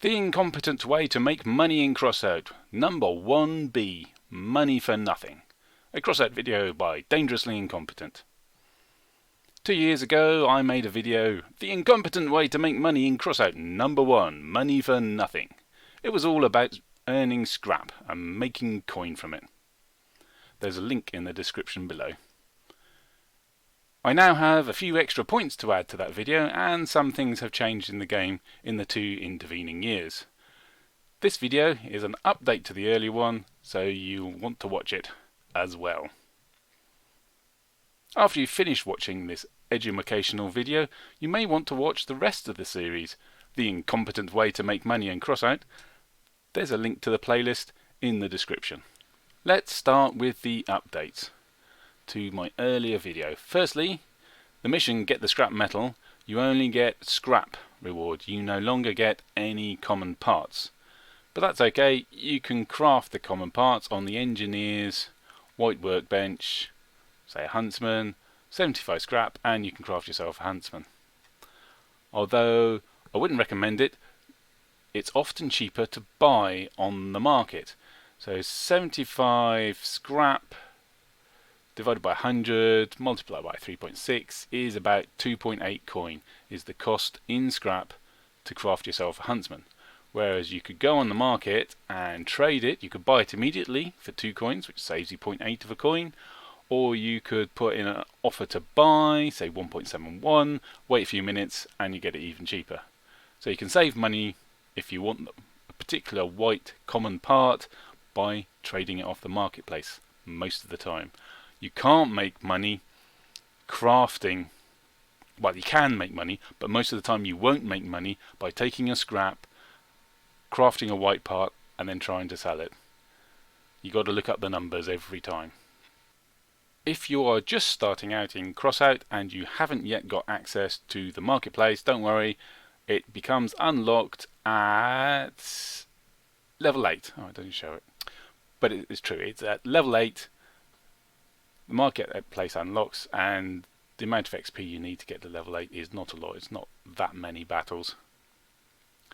The incompetent way to make money in Crossout. Number 1B. Money for nothing. A Crossout video by Dangerously Incompetent. 2 years ago I made a video, The Incompetent Way to Make Money in Crossout. Number 1. Money for nothing. It was all about earning scrap and making coin from it. There's a link in the description below. I now have a few extra points to add to that video, and some things have changed in the game in the 2 intervening years. This video is an update to the earlier one, so you'll want to watch it as well. After you've finished watching this educational video, you may want to watch the rest of the series, The Incompetent Way to Make Money in Crossout. There's a link to the playlist in the description. Let's start with the updates to my earlier video. Firstly, the mission Get the Scrap Metal, you only get scrap reward. You no longer get any common parts. But that's okay, you can craft the common parts on the engineer's white workbench, say a huntsman, 75 scrap, and you can craft yourself a huntsman. Although I wouldn't recommend it, it's often cheaper to buy on the market. So 75 scrap divided by 100 multiplied by 3.6 is about 2.8 coin is the cost in scrap to craft yourself a huntsman. Whereas you could go on the market and trade it, you could buy it immediately for 2 coins, which saves you 0.8 of a coin, or you could put in an offer to buy, say 1.71, wait a few minutes and you get it even cheaper. So you can save money if you want a particular white common part by trading it off the marketplace most of the time. You can't make money crafting, well, you can make money, but most of the time you won't make money by taking a scrap, crafting a white part and then trying to sell it. You got to look up the numbers every time. If you are just starting out in Crossout and you haven't yet got access to the marketplace, don't worry, it becomes unlocked at level 8. Oh, it doesn't show it, but it's true, it's at level 8. The marketplace unlocks, and the amount of XP you need to get to level 8 is not a lot. It's not that many battles.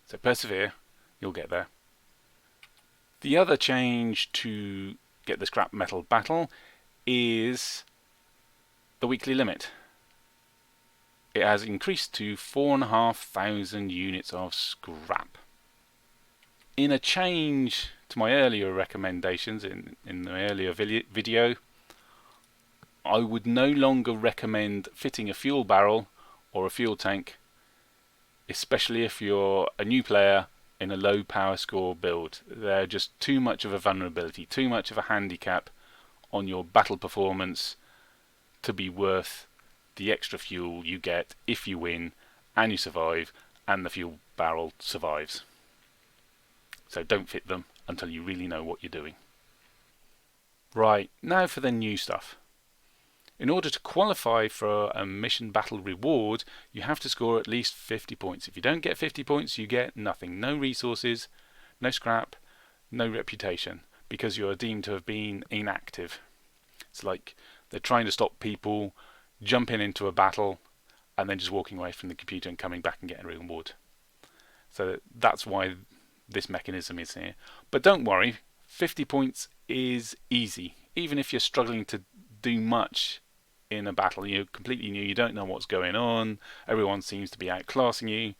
So persevere, you'll get there. The other change to get the scrap metal battle is the weekly limit. It has increased to 4,500 units of scrap. In a change to my earlier recommendations in the earlier video, I would no longer recommend fitting a fuel barrel or a fuel tank, especially if you're a new player in a low power score build. They're just too much of a vulnerability, too much of a handicap on your battle performance to be worth the extra fuel you get if you win and you survive and the fuel barrel survives. So don't fit them until you really know what you're doing. Right, now for the new stuff. In order to qualify for a mission battle reward, you have to score at least 50 points. If you don't get 50 points, you get nothing. No resources, no scrap, no reputation, because you are deemed to have been inactive. It's like they're trying to stop people jumping into a battle and then just walking away from the computer and coming back and getting a reward. So that's why this mechanism is here. But don't worry, 50 points is easy. Even if you're struggling to do much in a battle, you're completely new, you don't know what's going on, everyone seems to be outclassing you,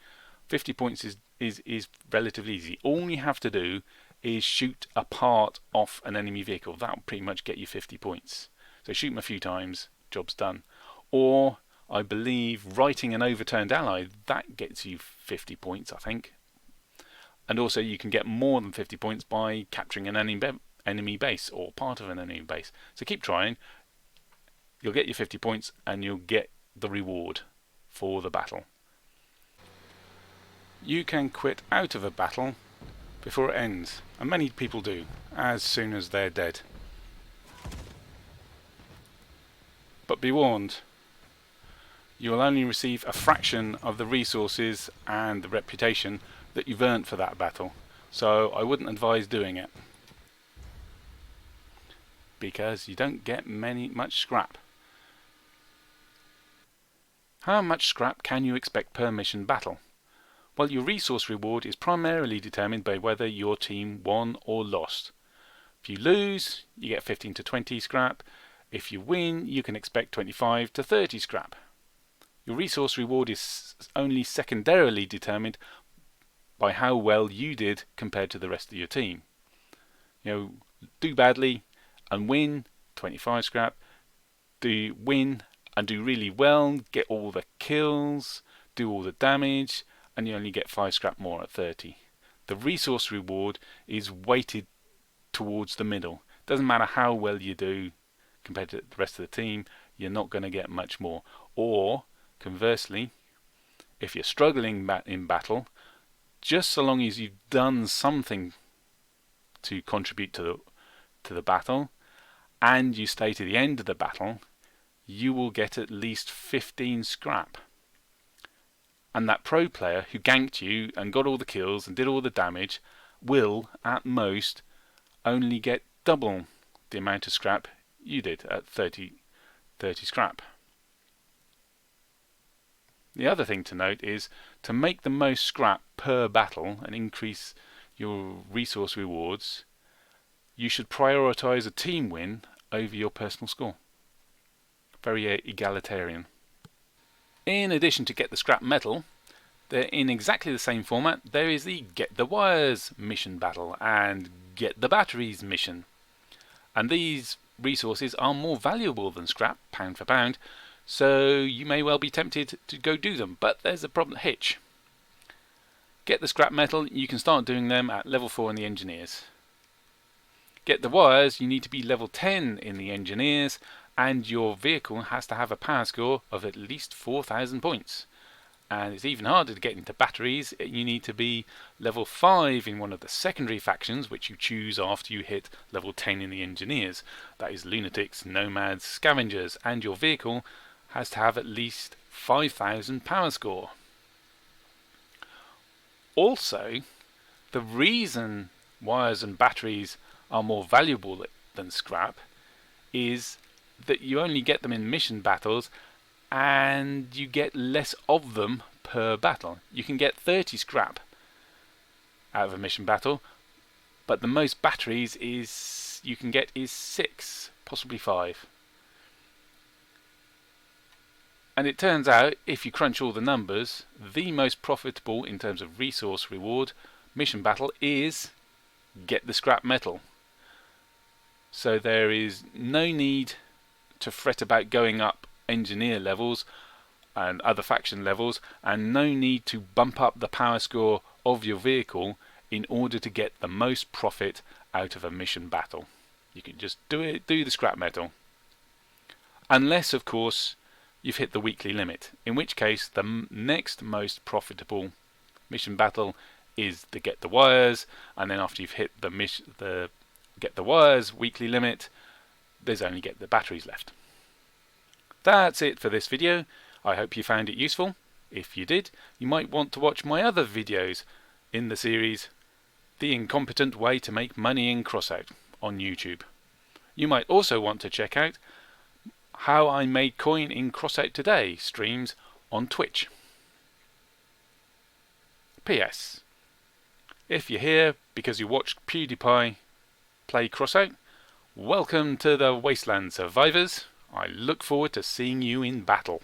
50 points is relatively easy. All you have to do is shoot a part off an enemy vehicle. That'll pretty much get you 50 points. So shoot them a few times, job's done. Or I believe writing an overturned ally, that gets you 50 points, I think. And also you can get more than 50 points by capturing an enemy base or part of an enemy base. So keep trying. You'll get your 50 points and you'll get the reward for the battle. You can quit out of a battle before it ends, and many people do, as soon as they're dead. But be warned, you will only receive a fraction of the resources and the reputation that you've earned for that battle, so I wouldn't advise doing it, because you don't get much scrap. How much scrap can you expect per mission battle? Well, your resource reward is primarily determined by whether your team won or lost. If you lose, you get 15 to 20 scrap. If you win, you can expect 25 to 30 scrap. Your resource reward is only secondarily determined by how well you did compared to the rest of your team. Do badly and win, 25 scrap. Do win and do really well, get all the kills, do all the damage, and you only get 5 scrap more at 30. The resource reward is weighted towards the middle. Doesn't matter how well you do compared to the rest of the team, you're not going to get much more. Or conversely, if you're struggling in battle, just so long as you've done something to contribute to the battle and you stay to the end of the battle, you will get at least 15 scrap. And that pro player who ganked you and got all the kills and did all the damage will, at most, only get double the amount of scrap you did at 30 scrap. The other thing to note is to make the most scrap per battle and increase your resource rewards, you should prioritize a team win over your personal score. Very egalitarian. In addition to Get the Scrap Metal, in exactly the same format, there is the Get the Wires mission battle and Get the Batteries mission. And these resources are more valuable than scrap, pound for pound, so you may well be tempted to go do them, but there's a hitch. Get the Scrap Metal, you can start doing them at level 4 in the Engineers. Get the Wires, you need to be level 10 in the Engineers, and your vehicle has to have a power score of at least 4,000 points. And it's even harder to get into batteries. You need to be level 5 in one of the secondary factions, which you choose after you hit level 10 in the Engineers. That is Lunatics, Nomads, Scavengers, and your vehicle has to have at least 5,000 power score. Also, the reason wires and batteries are more valuable than scrap is that you only get them in mission battles and you get less of them per battle. You can get 30 scrap out of a mission battle, but the most batteries you can get is 6, possibly 5. And it turns out, if you crunch all the numbers, the most profitable in terms of resource reward mission battle is Get the Scrap Metal. So there is no need to fret about going up engineer levels and other faction levels, and no need to bump up the power score of your vehicle in order to get the most profit out of a mission battle. You can just do the scrap metal. Unless, of course, you've hit the weekly limit, in which case the next most profitable mission battle is the Get the Wires, and then after you've hit the Get the Wires weekly limit, there's only Get the Batteries left. That's it for this video. I hope you found it useful. If you did, you might want to watch my other videos in the series The Incompetent Way to Make Money in Crossout on YouTube. You might also want to check out how I made Coin In Crossout Today streams on Twitch. P.S. If you're here because you watched PewDiePie play Crossout, welcome to the Wasteland Survivors. I look forward to seeing you in battle.